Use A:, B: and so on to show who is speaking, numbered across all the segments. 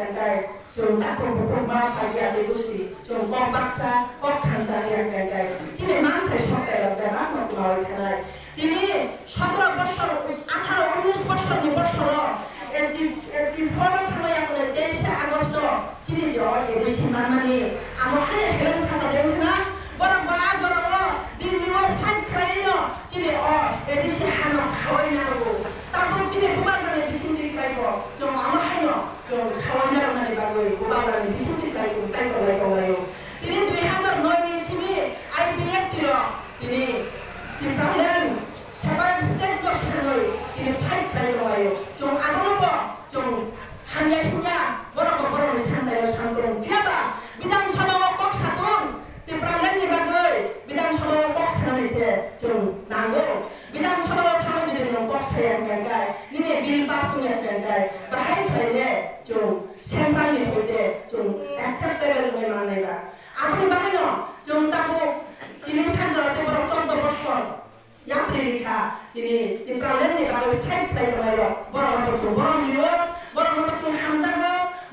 A: gantai 좀 딱보고 마파기야 되고시 좀 꽉박사 꽉탄자리야 gantai 지네 많다 셔다요 내가 막 나올 테나 ini 17 বছর 18 19 বছর নি বছর এটি ফলো থামায়া করে 23 আগস্ট চিনি জ এদেশি মানমানি আমার হায় হেলন সাথা দেউনা বড় বড় জড় দিল্লি ও ফাইট খাইনো চিনি ও এদেশি হানা খাওয়াই নাগো তারপর চিনি বুবাগানে বিসিন্দি খাইবো জ আমার হায়নো জ খাওয়াই নারো মানে বাগই বুবাগানে বিসিন্দি খাইবো তাইতো লাইবো তিনি 2009 নি সিমি আইপিএফ তিরো তিনি 디프라렌 세바란 스테이트 시간을 이리 파이프라이너와요 좀 아동어버 좀 한야 뭐라고 산다요 산동 피아바 미단 처방어 꼭 사돈 디프라렌 니바글 미단 처방어 꼭 사는 이제 좀 나고 미단 처방어 타마들이는 꼭 사야 하니까 니네 밀바송이 하니까 바이프라이네 좀 생방이 볼때좀 액셉트되는 걸 만나가 아무리 말해도 좀 따고 ini sanjara te borong contoh bosor yang predikat ini di pralen ni kalau fight fight mayo borong apa tu borong jiwa borong apa tu hamzah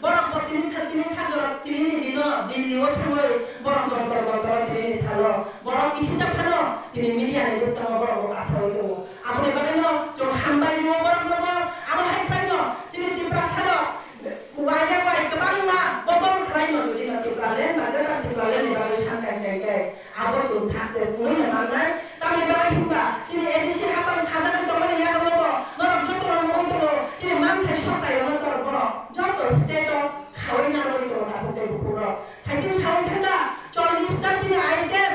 A: borong apa ini sanjara ini dino diliwat hamil borong contoh ini salo borong isi japano ini media ni betul borong asal itu aku ni bagaimana jom hambai jiwa borong aku fight fight jadi di prasado wajah kebangga botol keraino di pralen bagaikan di pralen ni bagai santai apa tuh successful nya mana tapi bagai hingga sini edisi apa hazakan kembali ya kalau orang jodoh orang mau itu sini mana shota yang macam orang jodoh state kawin orang itu aku tahu pura hasil kawin tengah lista sini item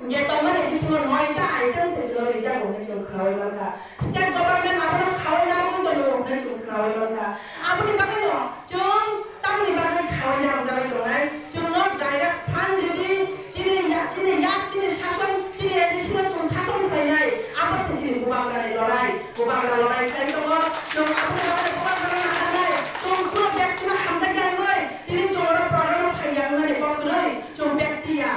A: je teman di sini noita item sejual aja boleh cuma kawin mereka state government apa nak kawin orang itu boleh cuma kawin mereka apa ni bagai no cuma tamu ni bagai kawin orang jaga itu kan cuma direct fund jadi sini sason sini edisinya cuma sason kainai apa sih sini bubagan lorai kain cuma apa namanya bubagan kainai cuma kalau bektina hamzah ganoi ini cuma orang program kayak mana nih pokoknya cuma bektia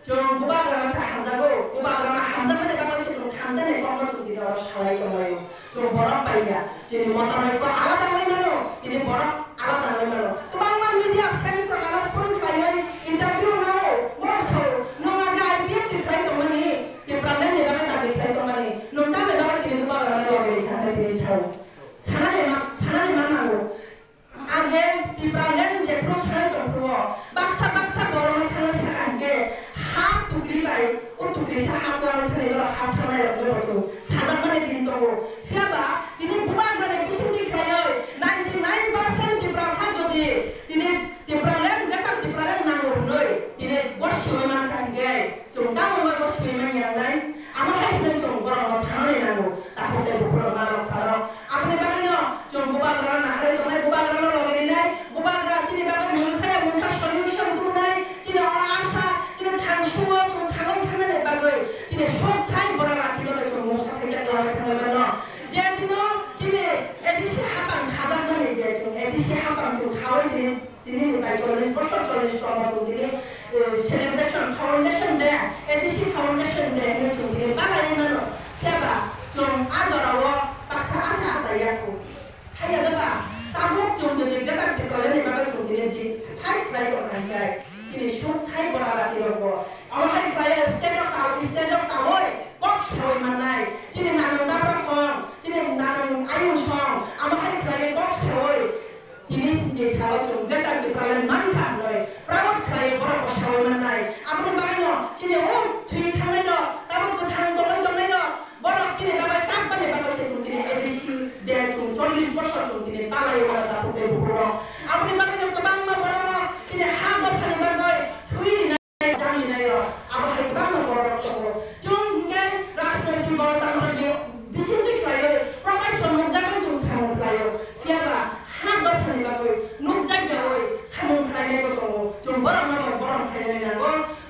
A: cuma bubagan masa hamzah bubagan hamzah mana bagus cuma hamzah nih pokoknya cuma tidak harus halai kemai cuma borak payah jadi motor itu alat yang mana ini borak alat yang mana kebanyakan media fans kalau full kayak interview nao borak selalu Dipralen ni bagai tak dikai kemana? Nunta ni bagai kini tu bagai orang lagi ada di desa. Sana ni mana lo? Age dipralen jepro sana tu pro. Baksa borong thang sekarang ke hat tu kribai, tu krisa hat lawan thang ni orang hat sana yang tu. Sadar mana dinto. Siapa? Ini bukan mana bisin dikai. 99% diprasa jadi. Ini dipralen dekat dipralen nanggur noi. Ini bos memang kan guys. Cuma mau bos memang yang lain. Amat hari ni cuma orang sana ni nanggur. Aku tak berkurang marah. Aku ni bagaimana? Cuma bukan orang nak hari tu ni bukan orang lagi ni. Bukan orang sini bagaimana? Musa solution tu ni. Sini orang asa. Sini thang semua. Cuma thang ni bagaimana? Sini short time orang sini cuma musa kerja lagi bagaimana? Jadi no sini edisi hapan khazan ni je. Cuma edisi hapan tu kawin ini bukan 40 tahun tu ini celebration foundation deh. Edisi foundation deh ni cuma ini mana yang mana? Siapa? Cuma ada orang paksa asa aku. Hanya apa? Tabuk cuma jadi dekat di kalau ni bagai cuma ini di high price orang saya. Ini short high berapa kilo? Orang high price step up kawai. Box kawai mana? Jadi nanti dapat song. Jadi nanti ayun song. Orang high price box kawai. Jenis kalau cuma dekat di peralatan mankan loh. Perawat kaya orang kawai mana? Apa ni bagaimana? Jadi cuci tangan lo. Tabuk tu tangan tolong lo. Borok sini bagai kapan ni bagai saya cuma edisi dia cuma 40 bosor cuma ini balai orang tak boleh borok. Apa ni bagai kebang borok ini harga kan bagai thui ni jangan ni lo. Apa hari kebang borok tu cuma kan rasanya di bawah tangan dia bisin tu kaya profesional jangan cuma sama kaya. Siapa harga kan bagai nuk jaga oi sama kaya tu cuma borok kaya ni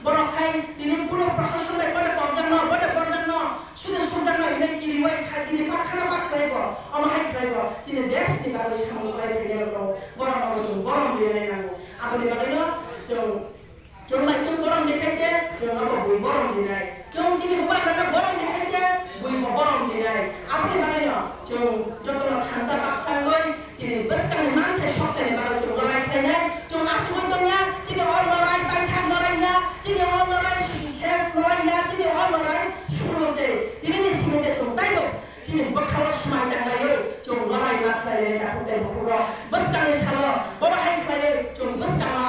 A: borok kaya ini pulau proses sampai pada korban sudah ini kiri wai kiri pak lagi ama hai lagi sini des di bagus kamu lagi kerja borong dia ni nago apa di bagian cuma borong di kese cuma apa bui borong di naik cuma sini bukan ada borong di kese bui borong di naik apa di bagian cuma jodoh nak hantar paksa goi sini bes kali mantai shop ni bagus cuma Maslay Kaputay Bukuro, Baskang is Halo, Baba Hankale, Jum Baskama,